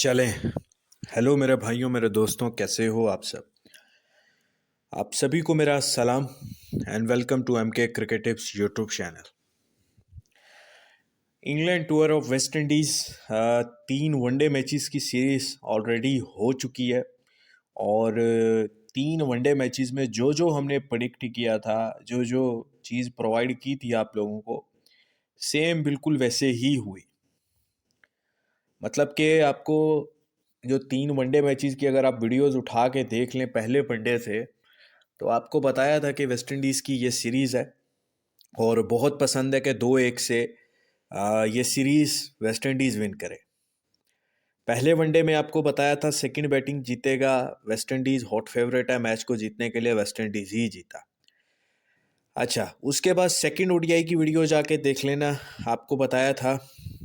चलें। हेलो मेरे भाइयों, मेरे दोस्तों, कैसे हो आप सब। आप सभी को मेरा सलाम and welcome to MK cricket tips YouTube channel. England tour of West Indies 3 one day matches की सीरीज ऑलरेडी हो चुकी है और 3 वनडे मैचेस में जो जो हमने प्रिडिक्ट किया था, जो जो चीज़ प्रोवाइड की थी आप लोगों को, सेम बिल्कुल वैसे ही हुई। मतलब कि आपको जो 3 वनडे मैचेस की अगर आप वीडियोस उठा के देख लें पहले वनडे से, तो आपको बताया था कि वेस्ट इंडीज़ की ये सीरीज़ है और बहुत पसंद है कि 2-1 से ये सीरीज़ वेस्ट इंडीज़ विन करे। पहले वनडे में आपको बताया था सेकंड बैटिंग जीतेगा वेस्ट इंडीज़, हॉट फेवरेट है मैच को जीतने के लिए, वेस्ट इंडीज़ ही जीता। अच्छा, उसके बाद सेकंड ओडीआई की वीडियो जाके देख लेना। आपको बताया था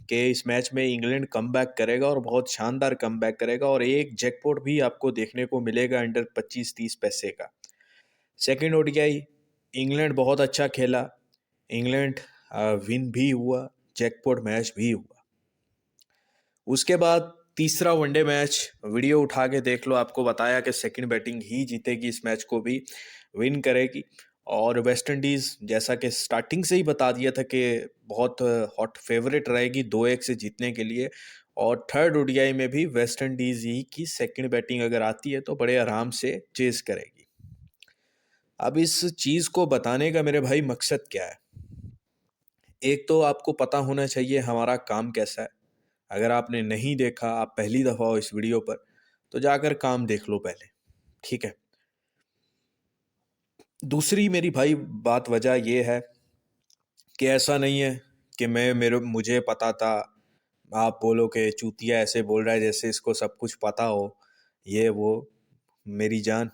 कि इस मैच में इंग्लैंड कमबैक करेगा और बहुत शानदार कमबैक करेगा और एक जैकपॉट भी आपको देखने को मिलेगा अंडर 25-30 पैसे का। सेकंड ओडीआई इंग्लैंड बहुत अच्छा खेला, इंग्लैंड विन भी हुआ, जैकपॉट मैच भी हुआ। उसके बाद तीसरा वनडे मैच वीडियो उठा के देख लो, आपको बताया कि सेकंड बैटिंग ही जीतेगी, इस मैच को भी विन करेगी और वेस्ट इंडीज़ जैसा कि स्टार्टिंग से ही बता दिया था कि बहुत हॉट फेवरेट रहेगी 2-1 से जीतने के लिए। और थर्ड ओडीआई में भी वेस्ट इंडीज़ ही की सेकंड बैटिंग अगर आती है तो बड़े आराम से चेस करेगी। अब इस चीज़ को बताने का मेरे भाई मकसद क्या है। एक तो आपको पता होना चाहिए हमारा काम कैसा है। अगर आपने नहीं देखा, आप पहली दफ़ा हो इस वीडियो पर, तो जाकर काम देख लो पहले, ठीक है। दूसरी मेरी भाई बात वजह ये है कि ऐसा नहीं है कि मुझे पता था। आप बोलो कि चूतिया ऐसे बोल रहा है जैसे इसको सब कुछ पता हो, ये वो। मेरी जान,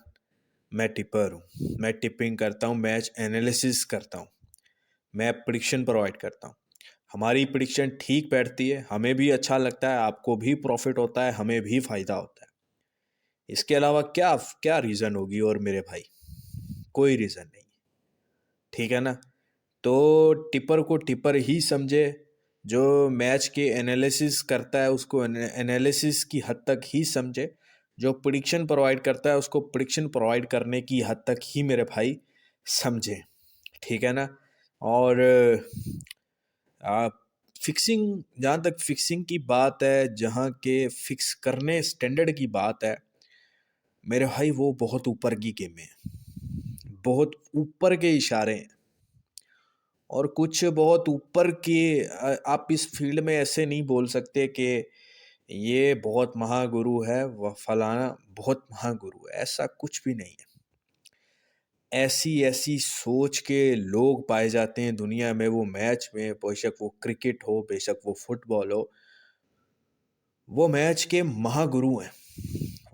मैं टिपर हूँ, मैं टिपिंग करता हूँ, मैच एनालिसिस करता हूँ, मैं प्रिडिक्शन प्रोवाइड करता हूँ। हमारी प्रिडिक्शन ठीक बैठती है, हमें भी अच्छा लगता है, आपको भी प्रॉफिट होता है, हमें भी फ़ायदा होता है। इसके अलावा क्या क्या रीज़न होगी और मेरे भाई, कोई रीज़न नहीं, ठीक है ना। तो टिपर को टिपर ही समझे, जो मैच के एनालिसिस करता है उसको एनालिसिस की हद तक ही समझे, जो प्रिडिक्शन प्रोवाइड करता है उसको प्रिडिक्शन प्रोवाइड करने की हद तक ही मेरे भाई समझे, ठीक है ना। और फिक्सिंग, जहाँ तक फिक्सिंग की बात है, जहाँ के फिक्स करने स्टैंडर्ड की बात है मेरे भाई, वो बहुत ऊपर की गेम है, बहुत ऊपर के इशारे हैं और कुछ बहुत ऊपर के। आप इस फील्ड में ऐसे नहीं बोल सकते कि ये बहुत महागुरु है, वह फलाना बहुत महागुरु है, ऐसा कुछ भी नहीं है। ऐसी ऐसी सोच के लोग पाए जाते हैं दुनिया में, वो मैच में, बेशक वो क्रिकेट हो, बेशक वो फुटबॉल हो, वो मैच के महागुरु हैं।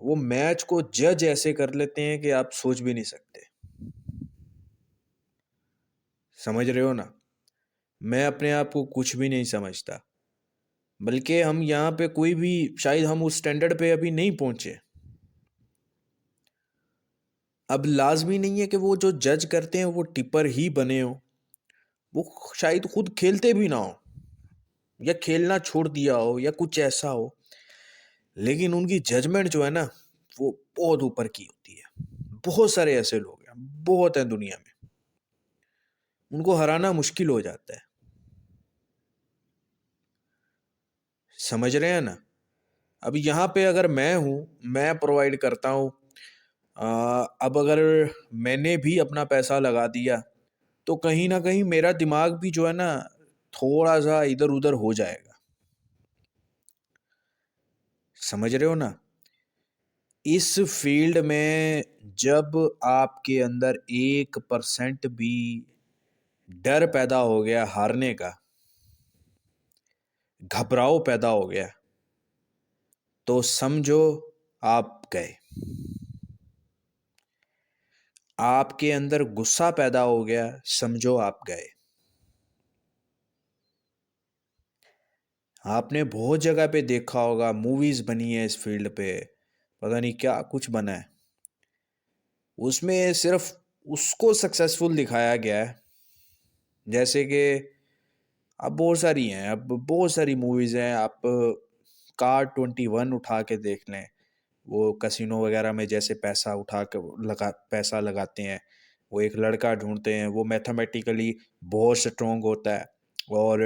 वो मैच को जज ऐसे कर लेते हैं कि आप सोच भी नहीं सकते। समझ रहे हो ना। मैं अपने आप को कुछ भी नहीं समझता, बल्कि हम यहाँ पे कोई भी, शायद हम उस स्टैंडर्ड पे अभी नहीं पहुंचे। अब लाजमी नहीं है कि वो जो जज करते हैं वो टिपर ही बने हो, वो शायद खुद खेलते भी ना हो या खेलना छोड़ दिया हो या कुछ ऐसा हो, लेकिन उनकी जजमेंट जो है ना, वो बहुत ऊपर की होती है। बहुत सारे ऐसे लोग हैं, बहुत हैं दुनिया में, उनको हराना मुश्किल हो जाता है। समझ रहे हैं ना। अब यहाँ पे अगर मैं हूँ, मैं प्रोवाइड करता हूँ, अब अगर मैंने भी अपना पैसा लगा दिया तो कहीं ना कहीं मेरा दिमाग भी जो है ना, थोड़ा सा इधर उधर हो जाएगा। समझ रहे हो ना। इस फील्ड में जब आपके अंदर 1% भी डर पैदा हो गया हारने का, घबराव पैदा हो गया, तो समझो आप गए। आपके अंदर गुस्सा पैदा हो गया, समझो आप गए। आपने बहुत जगह पे देखा होगा, मूवीज बनी है इस फील्ड पे, पता नहीं क्या कुछ बना है, उसमें सिर्फ उसको सक्सेसफुल दिखाया गया है। जैसे कि अब बहुत सारी हैं, अब बहुत सारी मूवीज हैं, आप कार 21 उठा के देख लें, वो कसिनो वगैरह में जैसे पैसा लगाते हैं, वो एक लड़का ढूंढते हैं, वो मैथमेटिकली बहुत स्ट्रोंग होता है, और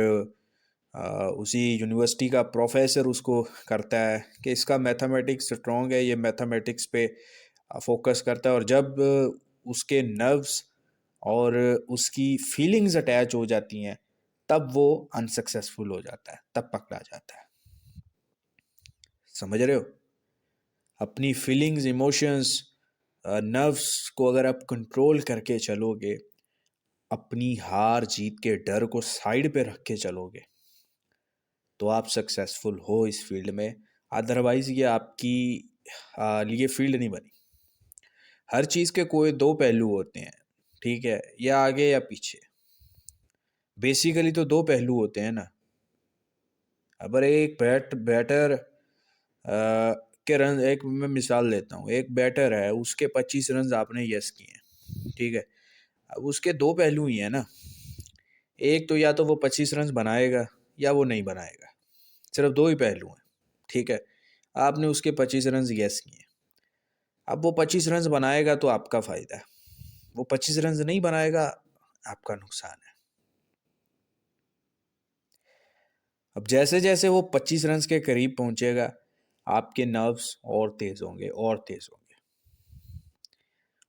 उसी यूनिवर्सिटी का प्रोफेसर उसको करता है कि इसका मैथमेटिक्स स्ट्रोंग है, ये मैथमेटिक्स पे फोकस करता है, और जब उसके नर्व्स और उसकी फीलिंग्स अटैच हो जाती हैं, तब वो अनसक्सेसफुल हो जाता है, तब पकड़ा जाता है। समझ रहे हो? अपनी फीलिंग्स, इमोशंस, नर्व्स को अगर आप कंट्रोल करके चलोगे, अपनी हार जीत के डर को साइड पे रख के चलोगे, तो आप सक्सेसफुल हो इस फील्ड में। अदरवाइज ये आपकी लिए फील्ड नहीं बनी। हर चीज़ के कोई दो पहलू होते हैं, ठीक है, या आगे या पीछे। बेसिकली तो दो पहलू होते हैं ना। अगर एक बैटर के रन, एक मैं मिसाल लेता हूँ, एक बैटर है, उसके 25 रन आपने यस किए, ठीक है। अब उसके दो पहलू ही हैं ना। एक तो या तो वो 25 रन बनाएगा या वो नहीं बनाएगा, सिर्फ दो ही पहलू हैं, ठीक है। आपने उसके 25 रन यस किए, अब वो 25 रन बनाएगा तो आपका फ़ायदा है, वो 25 रन नहीं बनाएगा, आपका नुकसान है। अब जैसे जैसे वो 25 रन के करीब पहुंचेगा, आपके नर्व्स और तेज़ होंगे और तेज़ होंगे,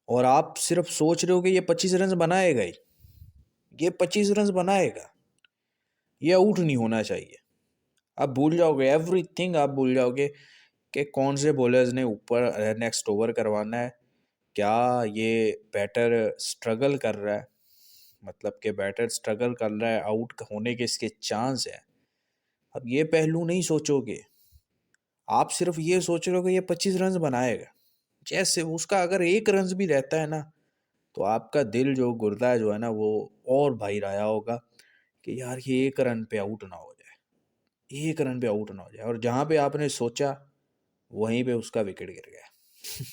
और आप सिर्फ सोच रहे हो कि ये 25 रन बनाएगा ही, ये 25 रन बनाएगा, ये आउट नहीं होना चाहिए। आप भूल जाओगे एवरीथिंग, आप भूल जाओगे कि कौन से बॉलर्स ने ऊपर नेक्स्ट ओवर करवाना है, क्या ये बैटर स्ट्रगल कर रहा है, मतलब कि बैटर स्ट्रगल कर रहा है, आउट होने के इसके चांस है। अब ये पहलू नहीं सोचोगे, आप सिर्फ ये सोच रहे हो कि ये 25 रन बनाएगा। जैसे उसका अगर एक रन भी रहता है ना, तो आपका दिल जो गुर्दा जो है ना, वो और भाई रहा होगा कि यार ये एक रन पे आउट ना हो जाए, एक रन पे आउट ना हो जाए, और जहाँ पे आपने सोचा वहीं पे उसका विकेट गिर गया।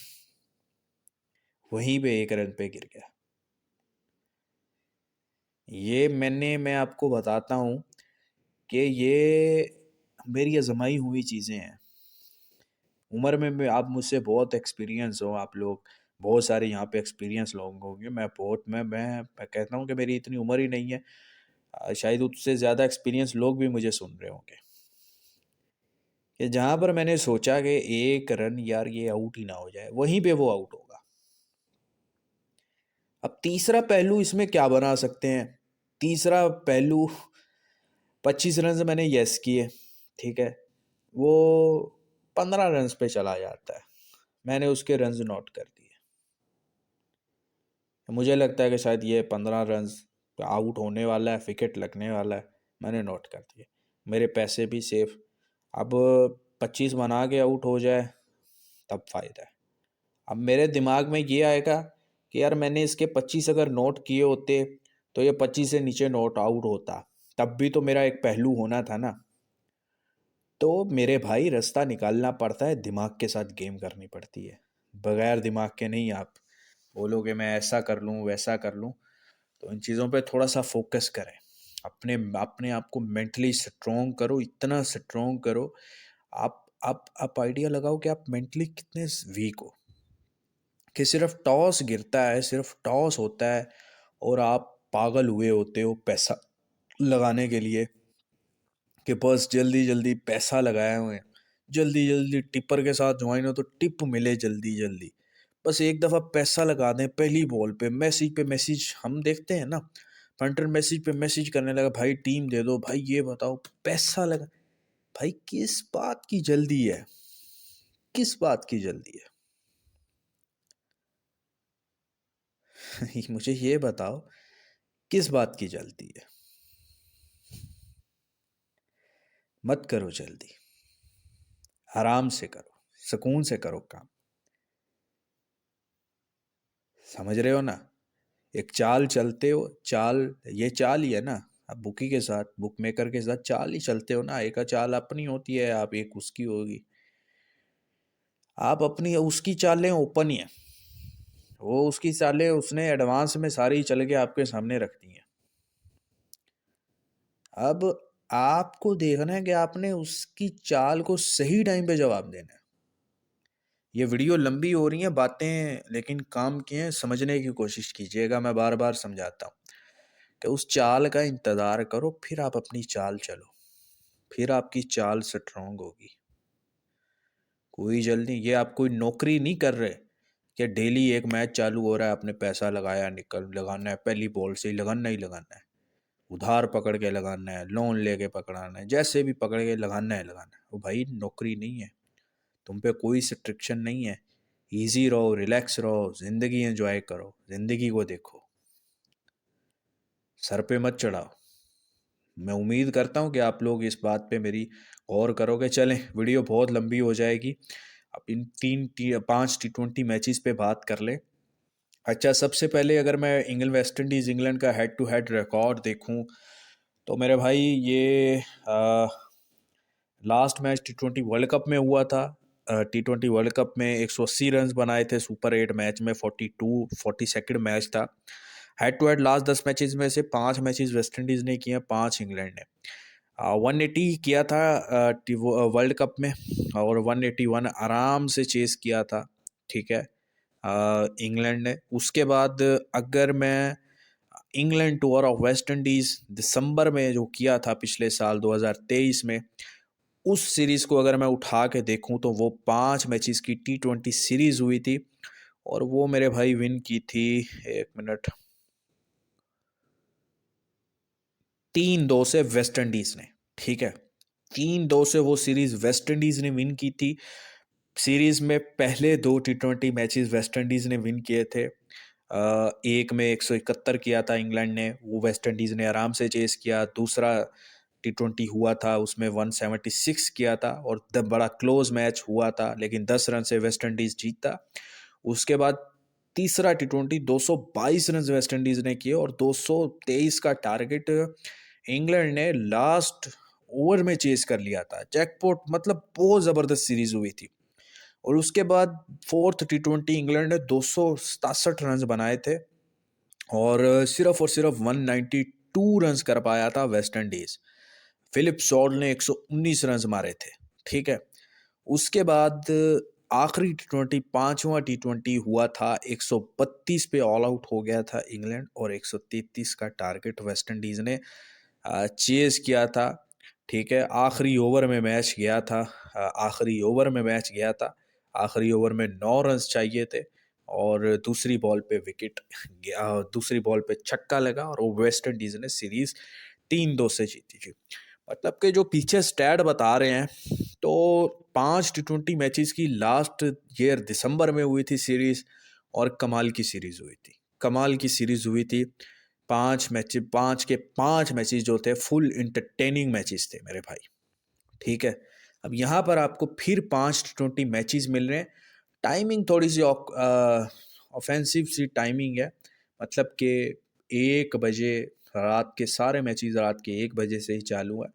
वहीं पे एक रन पे गिर गया। ये मैं आपको बताता हूँ कि ये मेरी आजमाई हुई चीज़ें हैं। उम्र में आप मुझसे बहुत एक्सपीरियंस हो, आप लोग बहुत सारे यहाँ पे एक्सपीरियंस लोग होंगे। मैं कहता हूँ कि मेरी इतनी उम्र ही नहीं है, शायद उससे ज़्यादा एक्सपीरियंस लोग भी मुझे सुन रहे होंगे, कि जहाँ पर मैंने सोचा कि एक रन यार ये आउट ही ना हो जाए, वहीं पे वो आउट होगा। अब तीसरा पहलू इसमें क्या बना सकते हैं? तीसरा पहलू, 25 रन से मैंने यस किए, ठीक है, वो 15 रन पे चला जाता है, मैंने उसके रन्स नोट कर दिए। मुझे लगता है कि शायद ये 15 रन आउट होने वाला है, विकेट लगने वाला है, मैंने नोट कर दिए, मेरे पैसे भी सेफ। अब 25 बना के आउट हो जाए तब फ़ायदा है। अब मेरे दिमाग में ये आएगा कि यार मैंने इसके 25 अगर नोट किए होते, तो ये 25 से नीचे नोट आउट होता, तब भी तो मेरा एक पहलू होना था ना। तो मेरे भाई रास्ता निकालना पड़ता है, दिमाग के साथ गेम करनी पड़ती है। बगैर दिमाग के नहीं आप बोलोगे मैं ऐसा कर लूँ वैसा कर लूँ। तो इन चीज़ों पे थोड़ा सा फोकस करें, अपने अपने आप को मेंटली स्ट्रोंग करो, इतना स्ट्रोंग करो। आप आइडिया लगाओ कि आप मेंटली कितने वीक हो, कि सिर्फ टॉस गिरता है, सिर्फ टॉस होता है, और आप पागल हुए होते हो पैसा लगाने के लिए, कि बस जल्दी जल्दी पैसा लगाए हुए हैं, जल्दी जल्दी टिपर के साथ ज्वाइन हो तो टिप मिले जल्दी जल्दी, बस एक दफ़ा पैसा लगा दें पहली बॉल पे मैसेज हम देखते हैं ना, पंटर मैसेज पे मैसेज करने लगा, भाई टीम दे दो, भाई ये बताओ, पैसा लगा। भाई किस बात की जल्दी है, किस बात की जल्दी है? मुझे ये बताओ, किस बात की जल्दी है? मत करो जल्दी, आराम से करो, सुकून से करो काम। समझ रहे हो ना? एक चाल चलते हो, चाल, ये चाल ही है ना। आप बुकी के साथ, बुक मेकर के साथ चाल ही चलते हो ना, एक चाल अपनी होती है, आप एक उसकी होगी। आप अपनी उसकी चालें ओपन ही है, वो उसकी चालें उसने एडवांस में सारी चल के आपके सामने रख दी हैं। अब आपको देखना है कि आपने उसकी चाल को सही टाइम पे जवाब देना है। ये वीडियो लंबी हो रही है बातें, लेकिन काम किए हैं, समझने की कोशिश कीजिएगा। मैं बार बार समझाता हूँ कि उस चाल का इंतज़ार करो, फिर आप अपनी चाल चलो, फिर आपकी चाल स्ट्रांग होगी। कोई जल्दी, ये आप कोई नौकरी नहीं कर रहे कि डेली एक मैच चालू हो रहा है, आपने पैसा लगाया, निकल लगाना है, पहली बॉल से ही लगाना है, उधार पकड़ के लगाना है, लोन लेके पकड़ाना है, जैसे भी पकड़ के लगाना है। वो भाई नौकरी नहीं है, तुम पे कोई रिस्ट्रिक्शन नहीं है। इजी रहो, रिलैक्स रहो, ज़िंदगी एंजॉय करो, ज़िंदगी को देखो, सर पे मत चढ़ाओ। मैं उम्मीद करता हूँ कि आप लोग इस बात पे मेरी गौर करोगे। चलें, वीडियो बहुत लंबी हो जाएगी। अब इन 5 T20 मैचेस पे बात कर लें। अच्छा, सबसे पहले अगर मैं इंग्लैंड वेस्ट इंडीज़ इंग्लैंड का हेड टू हेड रिकॉर्ड देखूं, तो मेरे भाई ये last match T20 world cup में हुआ था। T20 वर्ल्ड कप में 180 रन बनाए थे सुपर 8 मैच में। 42 मैच था। Head to head last 10 matches में से 5 मैचेस वेस्ट इंडीज़ ने किए, 5 इंग्लैंड ने। 180 किया था वर्ल्ड कप में, और 181 आराम से चेस किया था। ठीक है, इंग्लैंड ने। उसके बाद अगर मैं England tour of West Indies दिसंबर में जो किया था पिछले साल 2023 में, उस सीरीज़ को अगर मैं उठा के देखूं तो वो 5 मैचेस की T20 सीरीज़ हुई थी, और वो मेरे भाई विन की थी, 1 मिनट, 3-2 से वेस्ट इंडीज़ ने। ठीक है, 3-2 से वो सीरीज़ वेस्ट इंडीज़ ने विन की थी। सीरीज में पहले 2 T20 मैचेस वेस्ट इंडीज़ ने विन किए थे। एक में 171 किया था इंग्लैंड ने, वो वेस्ट इंडीज़ ने आराम से चेस किया। दूसरा T20 हुआ था, उसमें 176 किया था, और बड़ा क्लोज मैच हुआ था, लेकिन 10 रन से वेस्ट इंडीज़ जीता। उसके बाद तीसरा T20 222 रन वेस्ट इंडीज़ ने किए, और 223 का टारगेट इंग्लैंड ने लास्ट ओवर में चेस कर लिया था। जैकपॉट, मतलब बहुत ज़बरदस्त सीरीज हुई थी। और उसके बाद फोर्थ T20 इंग्लैंड ने 267 रन बनाए थे, और सिर्फ 192 रन कर पाया था वेस्ट इंडीज। फिलिप सॉल्ट ने 119 रन मारे थे। ठीक है, उसके बाद आखिरी T20, 5वां T20 हुआ था, 132 पे ऑल आउट हो गया था इंग्लैंड, और 133 का टारगेट वेस्ट इंडीज ने चेज किया था। ठीक है, आखिरी ओवर में 9 रन चाहिए थे, और दूसरी बॉल पे छक्का लगा, और वो वेस्ट इंडीज ने सीरीज 3-2 से जीती थी। मतलब कि जो पीछे स्टैट बता रहे हैं, तो 5 T20 मैचेस की लास्ट ईयर दिसंबर में हुई थी सीरीज, और कमाल की सीरीज हुई थी। 5 मैचेस जो थे फुल इंटरटेनिंग मैचेस थे मेरे भाई। ठीक है, अब यहाँ पर आपको फिर 5 T20 मैचेस मिल रहे हैं। टाइमिंग थोड़ी सी ऑफेंसिव सी टाइमिंग है, मतलब कि 1 बजे, रात के सारे मैचेस रात के 1 बजे से ही चालू है।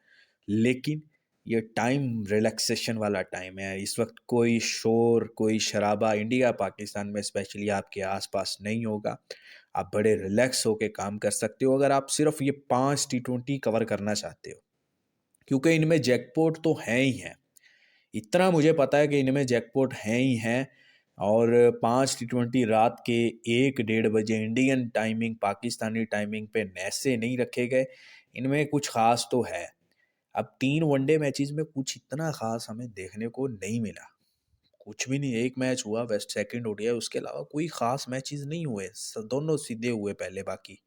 लेकिन ये टाइम रिलैक्सेशन वाला टाइम है। इस वक्त कोई शोर, कोई शराबा इंडिया पाकिस्तान में स्पेशली आपके आसपास नहीं होगा। आप बड़े रिलैक्स होके काम कर सकते हो अगर आप सिर्फ ये 5 T20 कवर करना चाहते हो, क्योंकि इनमें जैकपॉट तो हैं ही हैं। इतना मुझे पता है कि इनमें जैकपॉट हैं ही हैं। और 5 T20 रात के 1-1:30 बजे इंडियन टाइमिंग, पाकिस्तानी टाइमिंग पे ऐसे नहीं रखे गए। इनमें कुछ खास तो है। अब 3 वनडे मैचेस में कुछ इतना खास हमें देखने को नहीं मिला। कुछ भी नहीं, एक मैच हुआ वेस्ट सेकंड ओडीआई, उसके अलावा कोई खास मैचेस नहीं हुए, दोनों सीधे हुए पहले। बाकी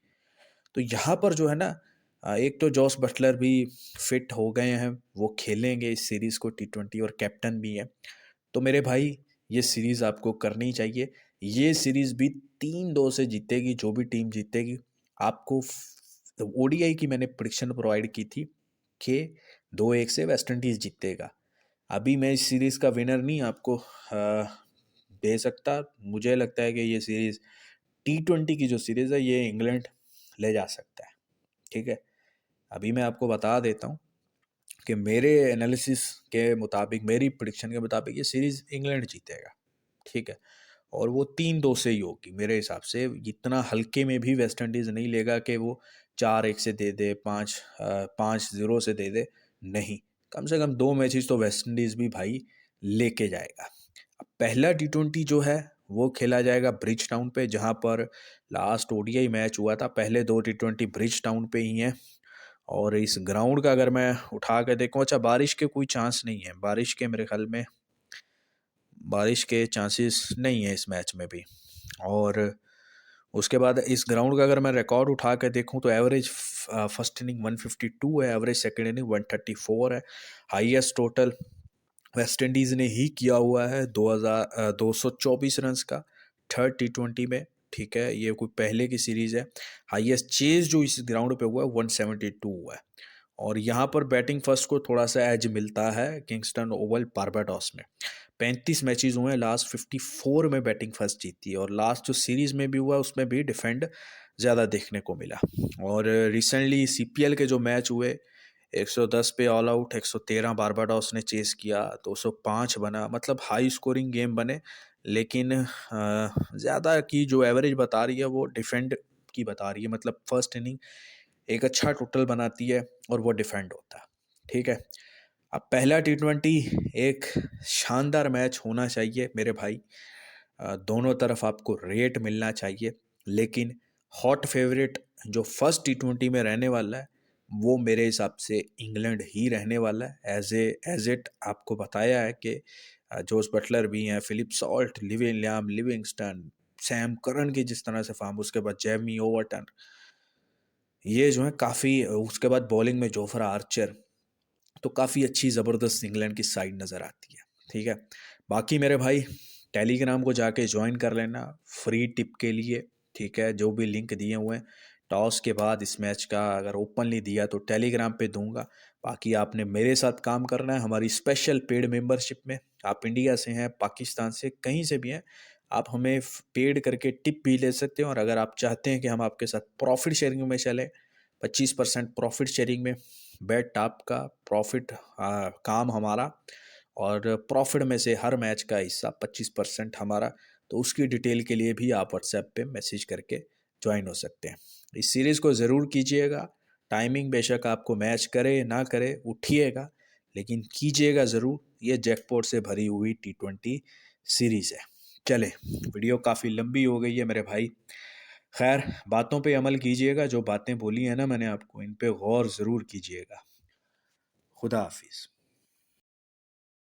तो यहाँ पर जो है ना, एक तो जॉस बटलर भी फिट हो गए हैं, वो खेलेंगे इस सीरीज़ को T20, और कैप्टन भी है। तो मेरे भाई, ये सीरीज़ आपको करनी चाहिए। ये सीरीज़ भी 3-2 से जीतेगी, जो भी टीम जीतेगी। आपको ओडीआई की मैंने प्रिडिक्शन प्रोवाइड की थी कि 2-1 से वेस्ट इंडीज़ जीतेगा। अभी मैं इस सीरीज़ का विनर नहीं आपको दे सकता। मुझे लगता है कि ये सीरीज़ T20 की जो सीरीज़ है, ये इंग्लैंड ले जा सकता है। ठीक है, अभी मैं आपको बता देता हूँ कि मेरे एनालिसिस के मुताबिक, मेरी प्रिडिक्शन के मुताबिक, ये सीरीज़ इंग्लैंड जीतेगा। ठीक है, और वो 3-2 से ही होगी मेरे हिसाब से। इतना हल्के में भी वेस्ट इंडीज़ नहीं लेगा कि वो 4-1 से दे दे, 5-0 से दे दे, नहीं, कम से कम 2 मैचेस तो वेस्ट इंडीज़ भी भाई लेके जाएगा। अब पहला टी20 जो है वो खेला जाएगा ब्रिज टाउन पे, जहाँ पर लास्ट ओडीआई मैच हुआ था। पहले 2 टी20 ब्रिज टाउन पे ही हैं। और इस ग्राउंड का अगर मैं उठा के देखूँ, अच्छा बारिश के कोई चांस नहीं है, बारिश के मेरे ख्याल में बारिश के चांसेस नहीं है इस मैच में भी। और उसके बाद इस ग्राउंड का अगर मैं रिकॉर्ड उठा के देखूं तो एवरेज फर्स्ट इनिंग 152 है, एवरेज सेकंड इनिंग 134 है। हाईएस्ट टोटल वेस्ट इंडीज़ ने ही किया हुआ है 224 रन्स का थर्ड टी20 में। ठीक है, ये कोई पहले की सीरीज़ है। हाईएस्ट चेज जो इस ग्राउंड पे हुआ है 172 हुआ है। और यहाँ पर बैटिंग फर्स्ट को थोड़ा सा एज मिलता है किंगस्टन ओवल बारबाडोस में। 35 मैचेस हुए हैं, लास्ट 54 में बैटिंग फर्स्ट जीती है। और लास्ट जो सीरीज़ में भी हुआ उसमें भी डिफेंड ज़्यादा देखने को मिला। और रिसेंटली सीपीएल के जो मैच हुए 110 पे ऑल आउट, 113 बारबाडोस ने चेस किया, 205 बना, मतलब हाई स्कोरिंग गेम बने। लेकिन ज़्यादा की जो एवरेज बता रही है वो डिफेंड की बता रही है, मतलब फर्स्ट इनिंग एक अच्छा टोटल बनाती है और वो डिफेंड होता है। ठीक है, अब पहला टी20 एक शानदार मैच होना चाहिए मेरे भाई। दोनों तरफ आपको रेट मिलना चाहिए। लेकिन हॉट फेवरेट जो फर्स्ट टी20 में रहने वाला है वो मेरे हिसाब से इंग्लैंड ही रहने वाला है। एज इट आपको बताया है कि जोस बटलर भी हैं, Philip Salt, living Livingstone, Sam Curran की जिस तरह से फार्म, उसके बाद जेमी ओवरटन, ये जो है काफ़ी, उसके बाद बॉलिंग में जोफ्रा आर्चर, तो काफ़ी अच्छी ज़बरदस्त इंग्लैंड की साइड नज़र आती है। ठीक है, बाकी मेरे भाई टेलीग्राम को जाके ज्वाइन कर लेना फ्री टिप के लिए। ठीक है, जो भी लिंक दिए हुए हैं टॉस के बाद इस मैच का अगर ओपनली दिया तो टेलीग्राम पे दूंगा। बाकी आपने मेरे साथ काम करना है हमारी स्पेशल पेड मेंबरशिप में। आप इंडिया से हैं, पाकिस्तान से, कहीं से भी हैं, आप हमें पेड करके टिप भी ले सकते हो। और अगर आप चाहते हैं कि हम आपके साथ प्रॉफिट शेयरिंग में चलें, 25% प्रॉफिट शेयरिंग में, बेट आपका, प्रॉफिट काम हमारा, और प्रॉफिट में से हर मैच का हिस्सा 25% हमारा, तो उसकी डिटेल के लिए भी आप व्हाट्सएप पे मैसेज करके ज्वाइन हो सकते हैं। इस सीरीज़ को ज़रूर कीजिएगा। टाइमिंग बेशक आपको मैच करे ना करे, उठिएगा लेकिन कीजिएगा ज़रूर। ये जैकपॉट से भरी हुई टी20 सीरीज़ है। चले, वीडियो काफ़ी लंबी हो गई है मेरे भाई। खैर, बातों पे अमल कीजिएगा, जो बातें बोली हैं ना मैंने आपको, इन पे गौर ज़रूर कीजिएगा। खुदा हाफिज़।